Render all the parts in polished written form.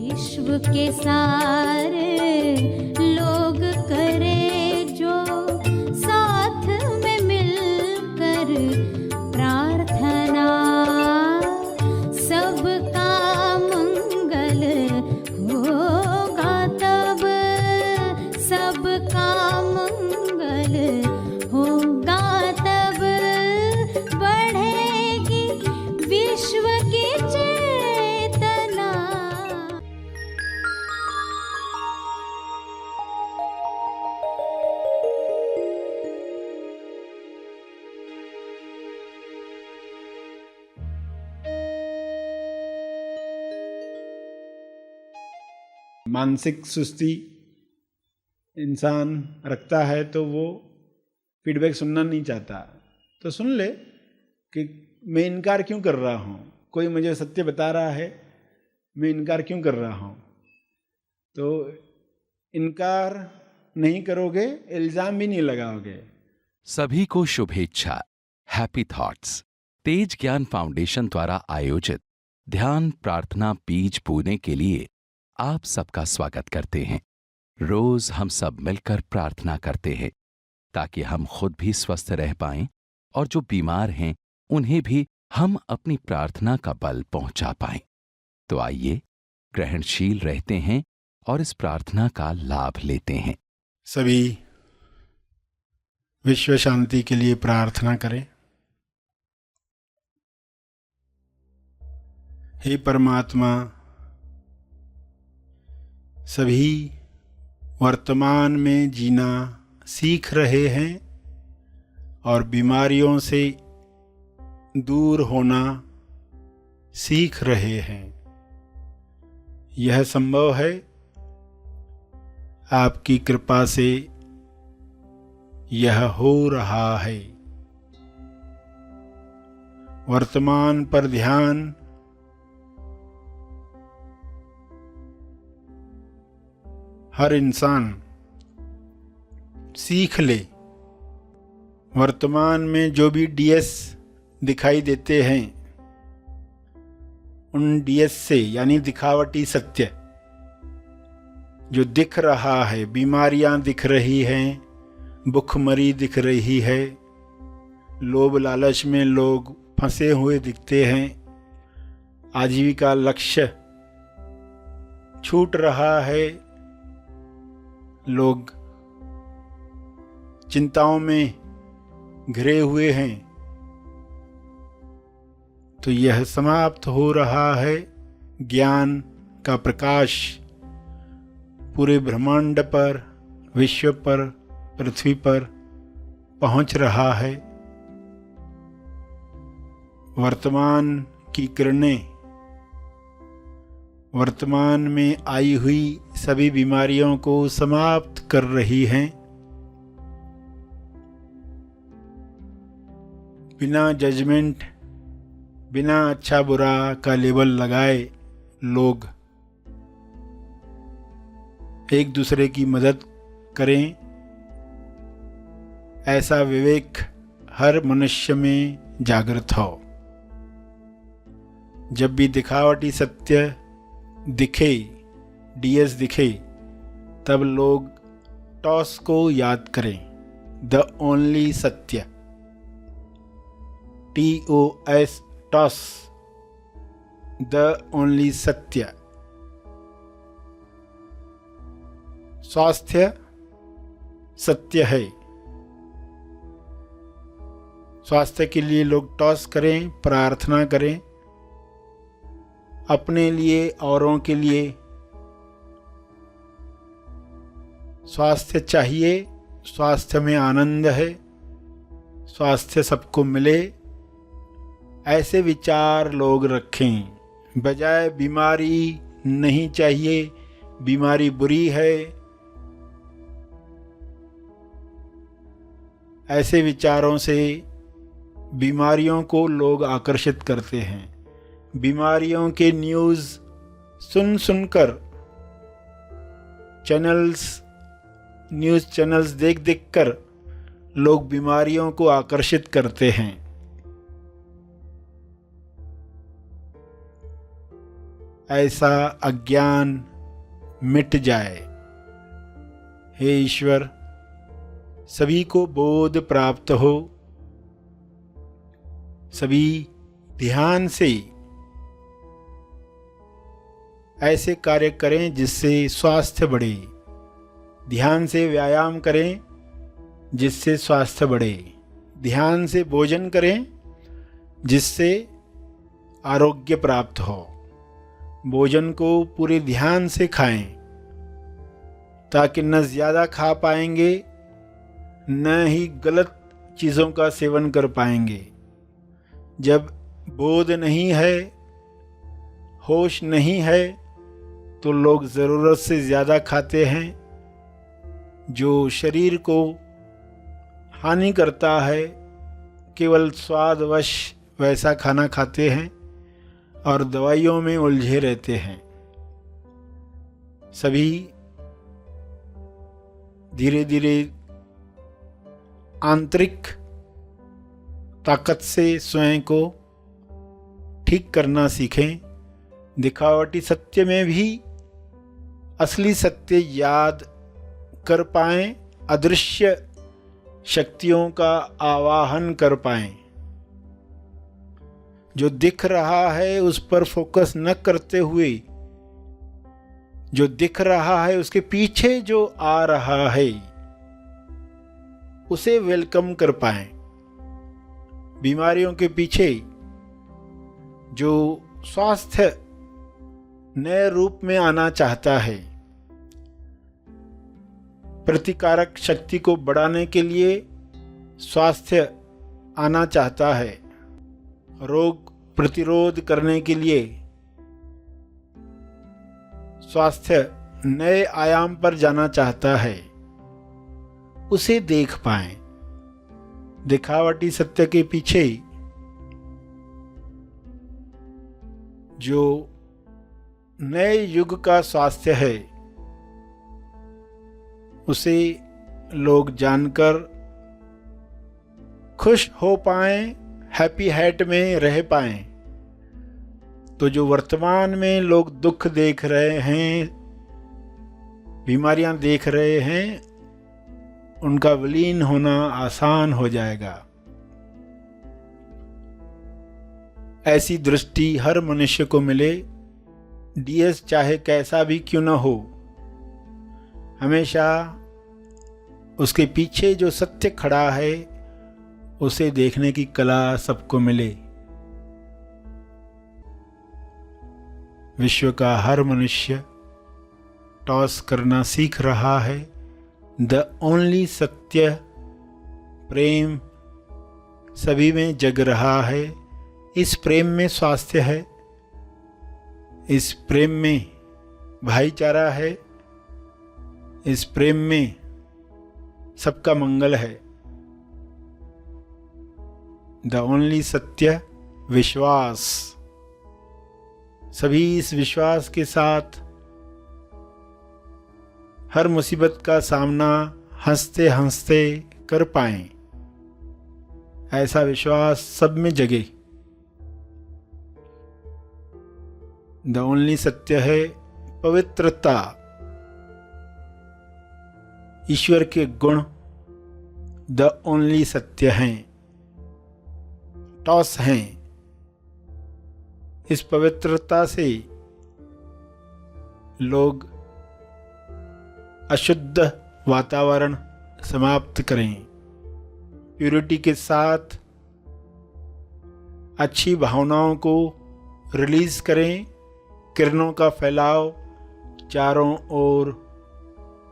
विश्व के सारे लोग करे जो साथ में मिलकर प्रार्थना, सबका मंगल होगा तब, सबका मंगल होगा तब, बढ़ेगी विश्व की चेतना। मानसिक सुस्ती इंसान रखता है तो वो फीडबैक सुनना नहीं चाहता, तो सुन ले कि मैं इनकार क्यों कर रहा हूँ, कोई मुझे सत्य बता रहा है, मैं इनकार क्यों कर रहा हूँ। तो इनकार नहीं करोगे, इल्जाम भी नहीं लगाओगे। सभी को शुभेच्छा। हैप्पी थॉट्स तेज ज्ञान फाउंडेशन द्वारा आयोजित ध्यान प्रार्थना बीज बोने के लिए आप सबका स्वागत करते हैं। रोज हम सब मिलकर प्रार्थना करते हैं ताकि हम खुद भी स्वस्थ रह पाएं और जो बीमार हैं उन्हें भी हम अपनी प्रार्थना का बल पहुंचा पाएं। तो आइए ग्रहणशील रहते हैं और इस प्रार्थना का लाभ लेते हैं। सभी विश्व शांति के लिए प्रार्थना करें। हे परमात्मा, सभी वर्तमान में जीना सीख रहे हैं और बीमारियों से दूर होना सीख रहे हैं। यह संभव है आपकी कृपा से, यह हो रहा है। वर्तमान पर ध्यान, हर इंसान सीख ले। वर्तमान में जो भी डीएस दिखाई देते हैं, उन डीएस से यानी दिखावटी सत्य जो दिख रहा है, बीमारियां दिख रही हैं, भुखमरी दिख रही है, लोभ लालच में लोग फंसे हुए दिखते हैं, आजीविका लक्ष्य छूट रहा है, लोग चिंताओं में घिरे हुए हैं, तो यह समाप्त हो रहा है। ज्ञान का प्रकाश पूरे ब्रह्मांड पर, विश्व पर, पृथ्वी पर पहुंच रहा है। वर्तमान की किरणें वर्तमान में आई हुई सभी बीमारियों को समाप्त कर रही हैं। बिना जजमेंट, बिना अच्छा बुरा का लेबल लगाए लोग एक दूसरे की मदद करें, ऐसा विवेक हर मनुष्य में जागृत हो। जब भी दिखावटी सत्य दिखे, डीएस दिखे, तब लोग टॉस को याद करें, द ओनली सत्य, TOS, टॉस, द ओनली सत्य। स्वास्थ्य सत्य है। स्वास्थ्य के लिए लोग टॉस करें, प्रार्थना करें, अपने लिए, औरों के लिए। स्वास्थ्य चाहिए, स्वास्थ्य में आनंद है, स्वास्थ्य सबको मिले, ऐसे विचार लोग रखें। बजाय बीमारी नहीं चाहिए, बीमारी बुरी है, ऐसे विचारों से बीमारियों को लोग आकर्षित करते हैं। बीमारियों के न्यूज़ सुन सुनकर, न्यूज़ चैनल्स देख देख कर लोग बीमारियों को आकर्षित करते हैं। ऐसा अज्ञान मिट जाए। हे ईश्वर, सभी को बोध प्राप्त हो, सभी ध्यान से ऐसे कार्य करें जिससे स्वास्थ्य बढ़े, ध्यान से व्यायाम करें जिससे स्वास्थ्य बढ़े, ध्यान से भोजन करें जिससे आरोग्य प्राप्त हो। भोजन को पूरे ध्यान से खाएं ताकि न ज़्यादा खा पाएंगे न ही गलत चीज़ों का सेवन कर पाएंगे। जब बोध नहीं है, होश नहीं है, तो लोग ज़रूरत से ज़्यादा खाते हैं, जो शरीर को हानि करता है। केवल स्वादवश वैसा खाना खाते हैं और दवाइयों में उलझे रहते हैं। सभी धीरे धीरे आंतरिक ताकत से स्वयं को ठीक करना सीखें। दिखावटी सत्य में भी असली सत्य याद कर पाएं, अदृश्य शक्तियों का आवाहन कर पाएं। जो दिख रहा है उस पर फोकस न करते हुए, जो दिख रहा है उसके पीछे जो आ रहा है उसे वेलकम कर पाएं। बीमारियों के पीछे जो स्वास्थ्य नए रूप में आना चाहता है, प्रतिकारक शक्ति को बढ़ाने के लिए स्वास्थ्य आना चाहता है, रोग प्रतिरोध करने के लिए स्वास्थ्य नए आयाम पर जाना चाहता है, उसे देख पाएं। दिखावटी सत्य के पीछे जो नए युग का स्वास्थ्य है उसे लोग जानकर खुश हो पाएं, हैप्पी हैट में रह पाएं। तो जो वर्तमान में लोग दुख देख रहे हैं, बीमारियां देख रहे हैं, उनका विलीन होना आसान हो जाएगा। ऐसी दृष्टि हर मनुष्य को मिले, डीएस चाहे कैसा भी क्यों न हो, हमेशा उसके पीछे जो सत्य खड़ा है उसे देखने की कला सबको मिले। विश्व का हर मनुष्य टॉस करना सीख रहा है। द ओनली सत्य प्रेम सभी में जग रहा है। इस प्रेम में स्वास्थ्य है, इस प्रेम में भाईचारा है, इस प्रेम में सबका मंगल है। द ओनली सत्य विश्वास। सभी इस विश्वास के साथ हर मुसीबत का सामना हंसते हंसते कर पाएं, ऐसा विश्वास सब में जगे। द ओनली सत्य है पवित्रता। ईश्वर के गुण द ओनली सत्य हैं, टॉस हैं। इस पवित्रता से लोग अशुद्ध वातावरण समाप्त करें, प्यूरिटी के साथ अच्छी भावनाओं को रिलीज करें, किरणों का फैलाव चारों ओर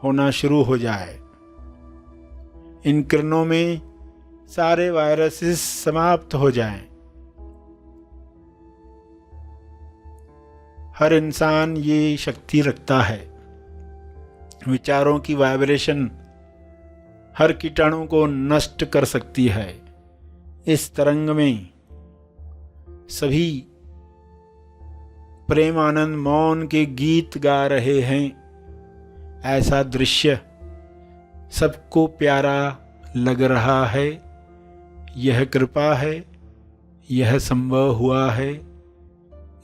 होना शुरू हो जाए। इन किरणों में सारे वायरसेस समाप्त हो जाएं। हर इंसान ये शक्ति रखता है। विचारों की वाइब्रेशन हर कीटाणु को नष्ट कर सकती है। इस तरंग में सभी प्रेम आनंद मौन के गीत गा रहे हैं। ऐसा दृश्य सबको प्यारा लग रहा है। यह कृपा है, यह संभव हुआ है।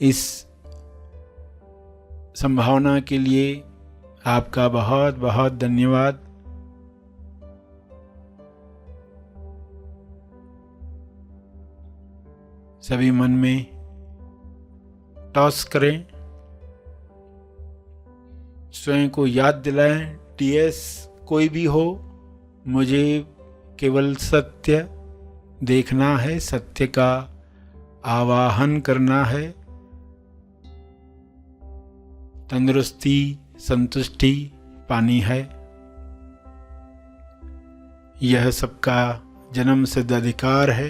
इस संभावना के लिए आपका बहुत बहुत धन्यवाद। सभी मन में टॉस करें, स्वयं को याद दिलाएं, टीएस कोई भी हो, मुझे केवल सत्य देखना है, सत्य का आवाहन करना है। तंदुरुस्ती, संतुष्टि पानी है। यह सबका जन्म सिद्ध अधिकार है।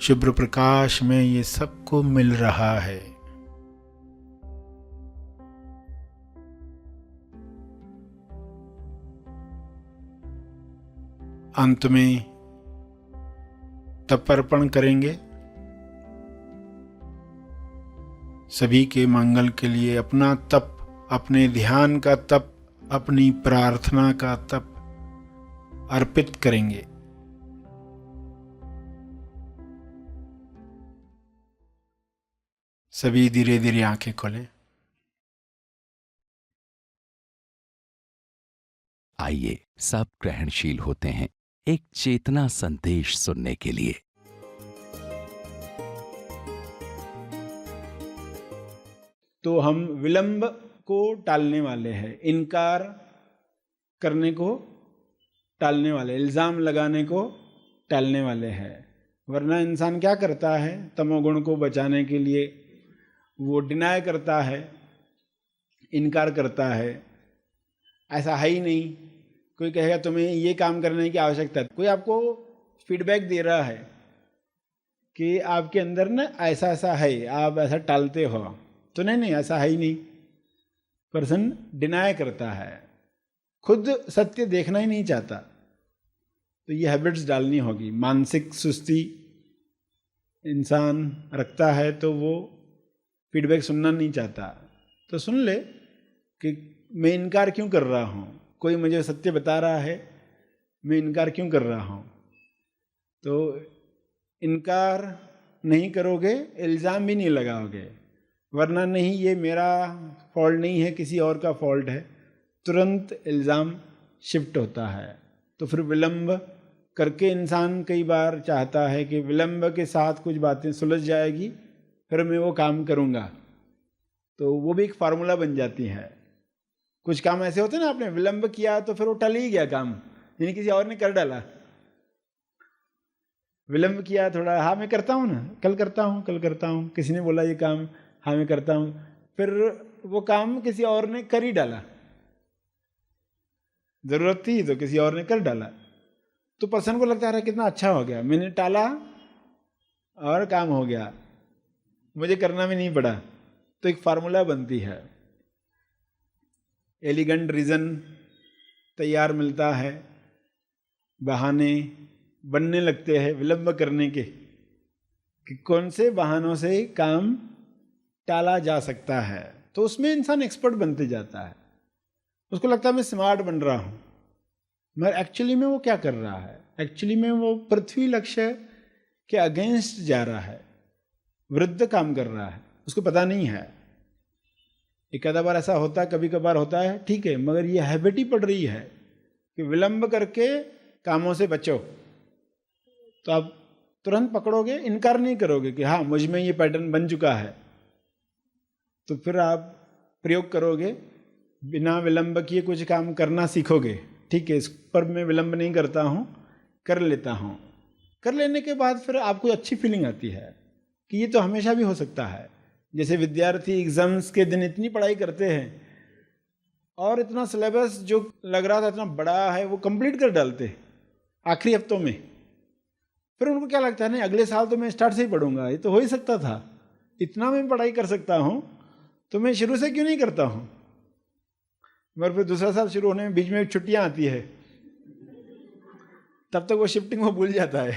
शुभ्र प्रकाश में ये सबको मिल रहा है। अंत में तप अर्पण करेंगे। सभी के मंगल के लिए अपना तप, अपने ध्यान का तप, अपनी प्रार्थना का तप अर्पित करेंगे। सभी धीरे धीरे आंखें खोलें। आइए सब ग्रहणशील होते हैं एक चेतना संदेश सुनने के लिए। तो हम विलंब को टालने वाले हैं, इनकार करने को टालने वाले, इल्जाम लगाने को टालने वाले हैं। वरना इंसान क्या करता है, तमोगुण को बचाने के लिए वो डिनाय करता है, इनकार करता है, ऐसा है ही नहीं। कोई कहेगा तुम्हें ये काम करने की आवश्यकता है, कोई आपको फीडबैक दे रहा है कि आपके अंदर ना ऐसा ऐसा है, आप ऐसा टालते हो, तो नहीं ऐसा है ही नहीं। पर्सन डिनाय करता है, खुद सत्य देखना ही नहीं चाहता। तो ये हैबिट्स डालनी होगी। मानसिक सुस्ती इंसान रखता है तो वो फीडबैक सुनना नहीं चाहता। तो सुन ले कि मैं इनकार क्यों कर रहा हूँ, कोई मुझे सत्य बता रहा है, मैं इनकार क्यों कर रहा हूँ। तो इनकार नहीं करोगे, इल्ज़ाम भी नहीं लगाओगे, वरना नहीं ये मेरा फॉल्ट नहीं है, किसी और का फॉल्ट है, तुरंत इल्ज़ाम शिफ्ट होता है। तो फिर विलंब करके इंसान कई बार चाहता है कि विलंब के साथ कुछ बातें सुलझ जाएगी, फिर मैं वो काम करूँगा। तो वो भी एक फार्मूला बन जाती है। कुछ काम ऐसे होते हैं ना, आपने विलंब किया तो फिर वो टल ही गया काम, यानी किसी और ने कर डाला। विलंब किया थोड़ा, हाँ मैं करता हूँ ना, कल करता हूँ, किसी ने बोला ये काम, हाँ मैं करता हूँ, फिर वो काम किसी और ने कर ही डाला। जरूरत थी तो किसी और ने कर डाला, तो पर्सन को लगता है कितना अच्छा हो गया, मैंने टाला और काम हो गया, मुझे करना भी नहीं पड़ा। तो एक फार्मूला बनती है, एलिगेंट रीज़न तैयार मिलता है, बहाने बनने लगते हैं विलंब करने के कि कौन से बहानों से काम टाला जा सकता है। तो उसमें इंसान एक्सपर्ट बनते जाता है। उसको लगता है मैं स्मार्ट बन रहा हूँ, मगर एक्चुअली में वो क्या कर रहा है, एक्चुअली में वो पृथ्वी लक्ष्य के अगेंस्ट जा रहा है, विरुद्ध काम कर रहा है, उसको पता नहीं है। एक आधा बार ऐसा होता है, कभी कभार होता है, ठीक है, मगर ये हैबिट ही पड़ रही है कि विलंब करके कामों से बचो। तो आप तुरंत पकड़ोगे, इनकार नहीं करोगे कि हाँ मुझ में ये पैटर्न बन चुका है, तो फिर आप प्रयोग करोगे, बिना विलंब किए कुछ काम करना सीखोगे। ठीक है, इस पर मैं विलंब नहीं करता हूँ, कर लेता हूँ। कर लेने के बाद फिर आपको अच्छी फीलिंग आती है कि ये तो हमेशा भी हो सकता है। जैसे विद्यार्थी एग्जाम्स के दिन इतनी पढ़ाई करते हैं और इतना सिलेबस जो लग रहा था इतना बड़ा है वो कंप्लीट कर डालते आखिरी हफ्तों में। फिर उनको क्या लगता है, नहीं अगले साल तो मैं स्टार्ट से ही पढ़ूंगा, ये तो हो ही सकता था, इतना मैं पढ़ाई कर सकता हूँ तो मैं शुरू से क्यों नहीं करता हूँ। मगर फिर दूसरा साल शुरू होने में बीच में छुट्टियाँ आती है, तब तक वो शिफ्टिंग वो भूल जाता है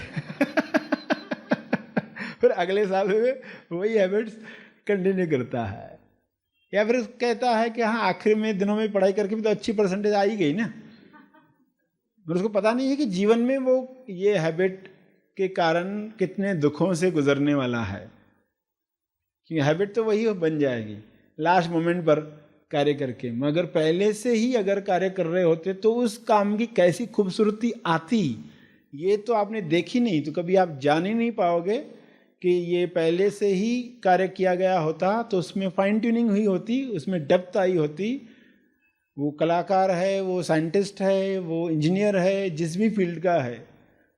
फिर अगले साल में वही हैबिट्स कंटिन्यू करता है। या फिर कहता है कि हाँ आखिर में दिनों में पढ़ाई करके भी तो अच्छी परसेंटेज आ ही गई ना, मगर उसको पता नहीं है कि जीवन में वो ये हैबिट के कारण कितने दुखों से गुजरने वाला है। क्योंकि हैबिट तो वही बन जाएगी, लास्ट मोमेंट पर कार्य करके। मगर पहले से ही अगर कार्य कर रहे होते तो उस काम की कैसी खूबसूरती आती, ये तो आपने देखी नहीं, तो कभी आप जान ही नहीं पाओगे कि ये पहले से ही कार्य किया गया होता तो उसमें फाइन ट्यूनिंग हुई होती, उसमें डेप्थ आई होती। वो कलाकार है, वो साइंटिस्ट है, वो इंजीनियर है, जिस भी फील्ड का है,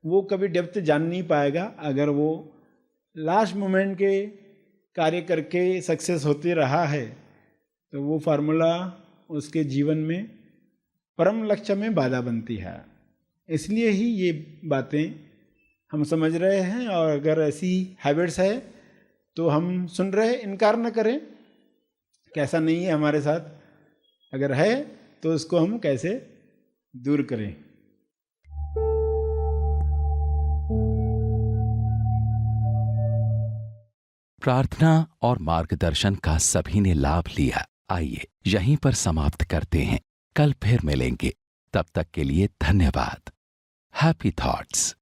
वो कभी डेप्थ जान नहीं पाएगा अगर वो लास्ट मोमेंट के कार्य करके सक्सेस होते रहा है। तो वो फार्मूला उसके जीवन में परम लक्ष्य में बाधा बनती है। इसलिए ही ये बातें हम समझ रहे हैं, और अगर ऐसी हैबिट्स है तो हम सुन रहे, इनकार न करें कैसा नहीं है हमारे साथ, अगर है तो उसको हम कैसे दूर करें। प्रार्थना और मार्गदर्शन का सभी ने लाभ लिया। आइए यहीं पर समाप्त करते हैं, कल फिर मिलेंगे। तब तक के लिए धन्यवाद। Happy thoughts.